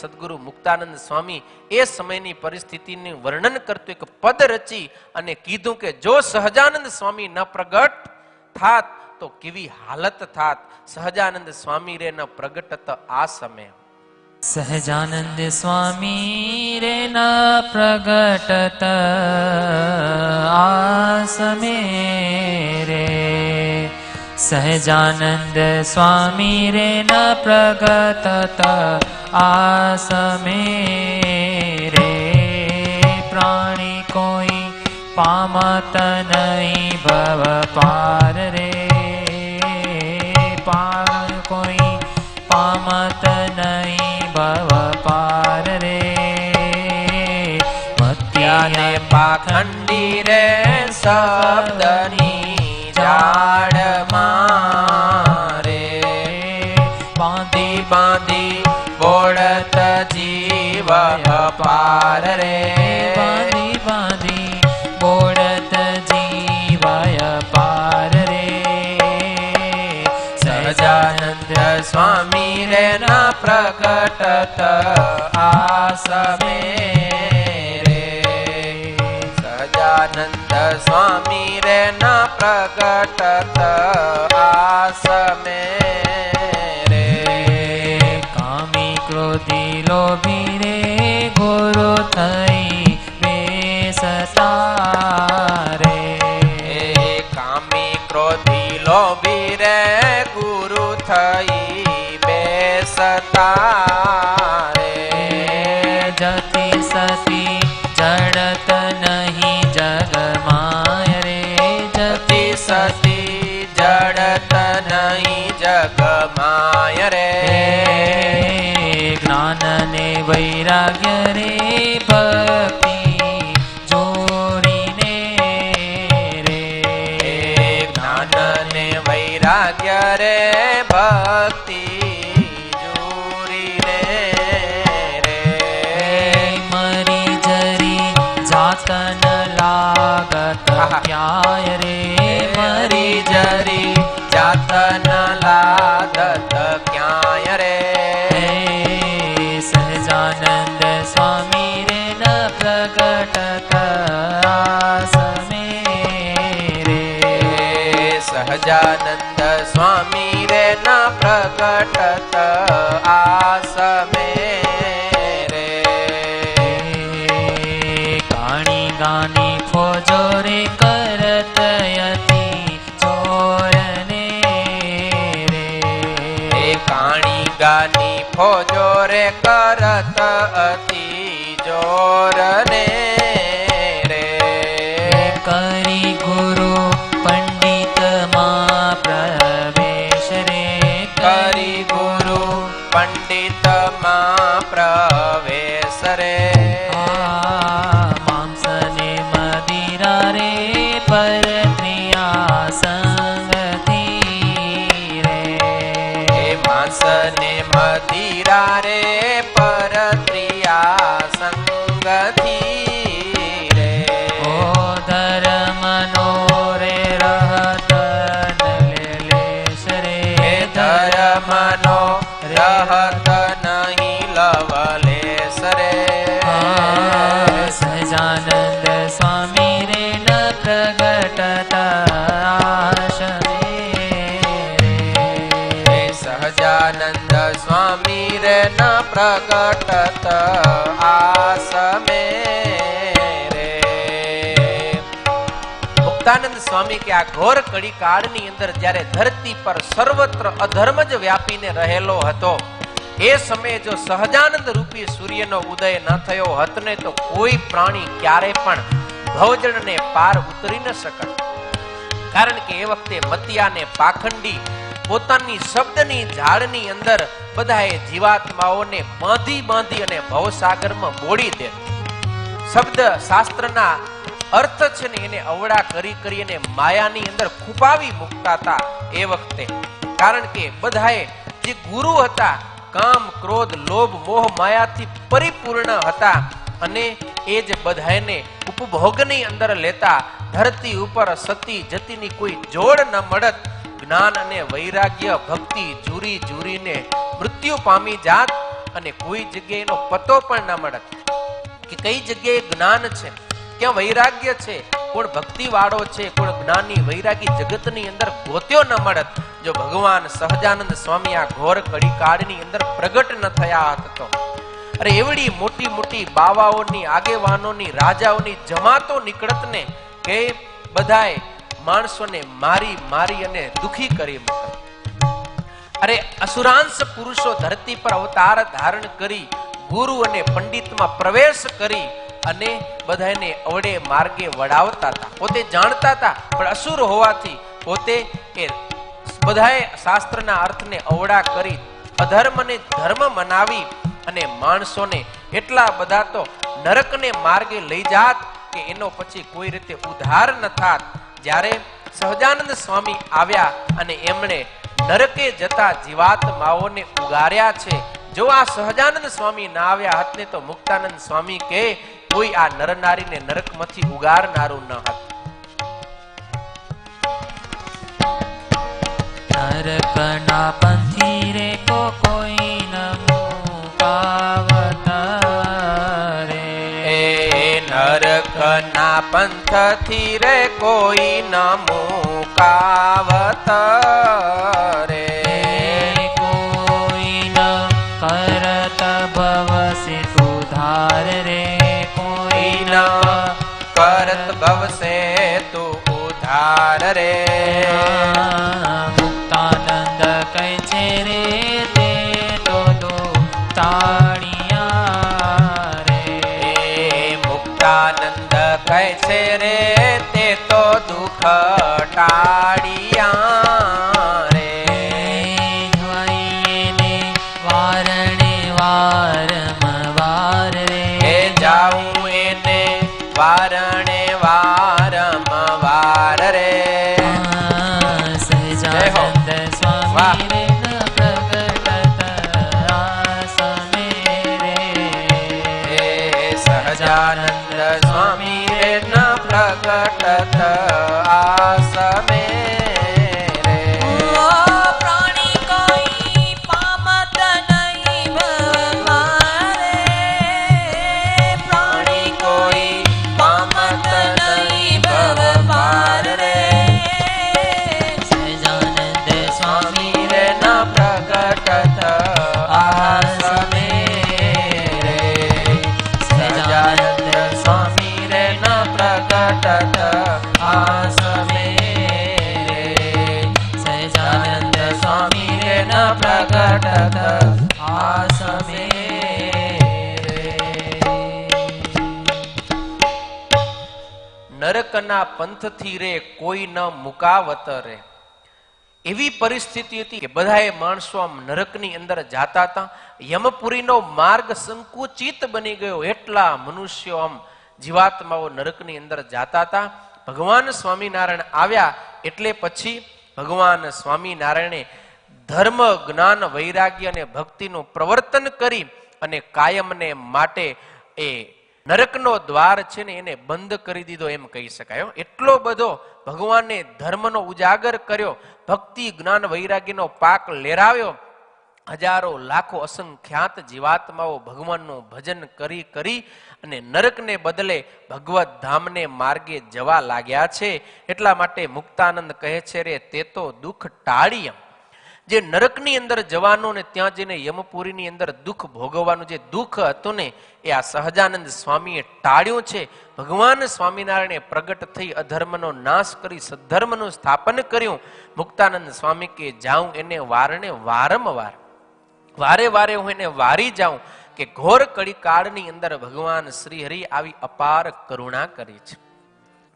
સદગુરુ મુક્તાનંદ સ્વામી એ સમયની પરિસ્થિતિનું વર્ણન કરતું એક પદ રચી અને કીધું કે જો સહજાનંદ સ્વામી ન પ્રગટ થાત તો કેવી હાલત થાત. સહજાનંદ સ્વામી રે ન પ્રગટત આ સમય. સહજાનંદ સ્વામી રે ન પ્રગટત આસમે રે. સહજાનંદ સ્વામી રે ન પ્રગટત આસમે રે. પ્રાણી કોઈ પામત નહીં ભવ પાર રે. કોઈ પામત નહીં ભવ પાર રે. મત્યાને પાખંડી રે શબ્દની જાડ મારે. બાંધી બાંધી બોળત જીવ પાર રે. બાંધી બાંધી બોળત જીવાય પાર રે. સહજાનંદ સ્વામી રે ના પ્રગટત આસમે રે. સહજાનંદ સ્વામી રે ના પ્રગટત આસમે રે. કામી ક્રોધી લોભી રે ગુરુ થઈ બેસતા રે. કામી ક્રોધી લોભી રે ગુરુ થઈ બેસતા રે. જતી સતી જડત નહીં જગમાય રે. જતી સતી જડત નહીં જગમાય રે. જ્ઞાન ને વૈરાગ્ય રે ભક્તિ જોડીને રે. જ્ઞાન ને વૈરાગ્ય રે ભક્તિ જોડીને રે. મરી જરી જાતન લાગત ક્યાય રે. મરી જરી જાતન લાગત ક્યાંય રે. સહજાનંદ સ્વામી રે ન પ્રગટત આસમે રે. સહજાનંદ સ્વામી રે ન પ્રગટત આસમે રે. કાણી ગાની ફોજો રે કરત યતી ચોરને રે. કાણી ગાની ફોજો રે કરત અતિ જોરને રે. કરી ગુરુ પંડિત માં પ્રવેશ રે. કરી ગુરુ પંડિત માં પ્રવેશ રે. માંસ ને મદિરા રે પરત્રિયા સંગથી રે. માંસ ને મદિરા રે પરત્રિયા સંગથી રે. ઓ ધર્મનો રે રહત લેશ રે. ધર્મનો રહત નહીં લવલેશ રે. સહજાનંદ સ્વામી રે ન પ્રગટત આસમે રે. સહજાનંદ સ્વામી રે ન પ્રગટત આસમે રે. મુક્તાનંદ સ્વામી કે આ ઘોર કડી કાળની અંદર જ્યારે ધરતી પર સર્વત્ર અધર્મ જ વ્યાપીને રહેલો હતો એ સમયે જો સહજાનંદ રૂપી સૂર્યનો ઉદય ન થયો હત ને તો કોઈ પ્રાણી ક્યારે પણ ભવજળને પાર ઉતરી ન શકત. કારણ કે એ વખતે મતિયાને પાખંડી પોતાની શબ્દની ઝાડની અંદર બધાએ જીવાત્માઓને બાંધી બાંધી અને ભવસાગરમાં બોળી દે. શબ્દ શાસ્ત્રના અર્થ છે ને એને અવળા કરી કરી અને માયાની અંદર ખૂપાવી મૂકતા હતા એ વખતે. કારણ કે બધાએ જે ગુરુ હતા કામ ક્રોધ લોભ મોહ માયાથી પરિપૂર્ણ હતા અને એ જ બધાને ઉપભોગની અંદર લેતા. ધરતી ઉપર સતી જતીની કોઈ જોડ ન મળત. જ્ઞાન અને વૈરાગ્ય ભક્તિ જુરી જુરીને મૃત્યુ પામી જાત અને કોઈ જગ્યાએ એનો પતો પણ ના મળત કે કઈ જગ્યાએ જ્ઞાન છે, ક્યાં વૈરાગ્ય છે, કોણ ભક્તિ વાળો છે, કોણ જ્ઞાની વૈરાગી જગતની અંદર ગોત્યો ન મળત જો ભગવાન સહજાનંદ સ્વામી આ ઘોર કડી કાળની અંદર પ્રગટ ન થયા હત તો. અરે એવડી મોટી મોટી બાવાઓની, આગેવાનોની, રાજાઓની જમાતો નીકળત ને કે બધાએ માણસોને મારી મારી અને દુખી કરી મૂકે. અરે અસુરાંશ પુરુષો ધરતી પર અવતાર ધારણ કરી ગુરુ અને પંડિતમાં પ્રવેશ કરી અને બધાને અવડે માર્ગે વડાવતા હતા. પોતે જાણતા હતા પણ અસુર હોવાથી પોતે એ બધાએ શાસ્ત્રના અર્થને અવડા કરી અધર્મને ધર્મ મનાવી અને માણસોને એટલા બધા તો નરકને માર્ગે લઈ જાત કે એનો પછી કોઈ રીતે ઉદ્ધાર ન થાત. જ્યારે સહજાનંદ સ્વામી આવ્યા અને એમણે નરકે જતા જીવાત્માઓને ઉગાર્યા છે. જો આ સહજાનંદ સ્વામી ના આવ્યા હત ને તો મુક્તાનંદ સ્વામી કે કોઈ આ નરનારીને નરકમાંથી ઉગારનારું ન હતું. નરકના પંથી રે તો કોઈ ન મુકાવત રે. નરકના પંથથી રે કોઈ ન મુકાવત રે. કોઈ ન કરત ભવ સે સુધાર રે. કોઈ ન કરત ભવસે તુ ઉધાર રે. મુક્તાનંદ કહે છે રે તે તો તાળિયા રે. મુક્તાનંદ કહે છે રે તે તો દુઃખ ટાળિયા રે. જવાઈને વારણે વારંવાર રે. જાઉં એને વારણે વારંવાર રે. સહજાનંદ સ્વામી રે ન પ્રગટત આસમે રે. સહજાનંદ સ્વામી રે ન પ્રગટત આસમે રે. પ્રાણી કોઈ પામત નહીં ભવમારે. પ્રાણી કોઈ પામત નહીં ભવપાર રે. સહજાનંદ સ્વામી રે ન પ્રગટત આસમે રે. સહજાનંદ સ્વામી રે ન પ્રગટત આસમે રે. સહજાનંદ સ્વામી રે ન પ્રગટત આસમે રે. નરકના પંથથી રે કોઈ ન મુકાવત રે. એવી પરિસ્થિતિ હતી કે બધાએ માણસો આમ નરકની અંદર જાતા હતા. યમપુરીનો માર્ગ સંકુચિત બની ગયો. એટલા મનુષ્યો આમ જીવાત્માઓ નરકની અંદર જાતા હતા. ભગવાન સ્વામિનારાયણ આવ્યા એટલે પછી ભગવાન સ્વામિનારાયણે ધર્મ, જ્ઞાન, વૈરાગ્ય અને ભક્તિનું પ્રવર્તન કરી અને કાયમને માટે એ નરકનો દ્વાર છે ને એને બંધ કરી દીધો એમ કહી શકાય. એટલો બધો ભગવાને ધર્મનો ઉજાગર કર્યો, ભક્તિ, જ્ઞાન, વૈરાગ્યનો પાક લેરાવ્યો. હજારો લાખો અસંખ્યાત જીવાત્માઓ ભગવાનનું ભજન કરી કરી અને નરકને બદલે ભગવત ધામને માર્ગે જવા લાગ્યા છે. એટલા માટે મુક્તાનંદ કહે છે રે તે તો દુઃખ ટાળીએ. જે નરકની અંદર જવાનું ને ત્યાં જઈને યમપુરીની અંદર દુઃખ ભોગવવાનું જે દુઃખ હતું ને એ આ સહજાનંદ સ્વામીએ ટાળ્યું છે. ભગવાન સ્વામિનારાયણે પ્રગટ થઈ અધર્મનો નાશ કરી સદ્ધર્મનું સ્થાપન કર્યું. મુક્તાનંદ સ્વામી કે જાઉં એને વારણે વારંવાર, વારે વારે હું એને વારી જાઉં કે ઘોર કળી કાળની અંદર ભગવાન શ્રી હરિ આવી અપાર કરુણા કરી છે.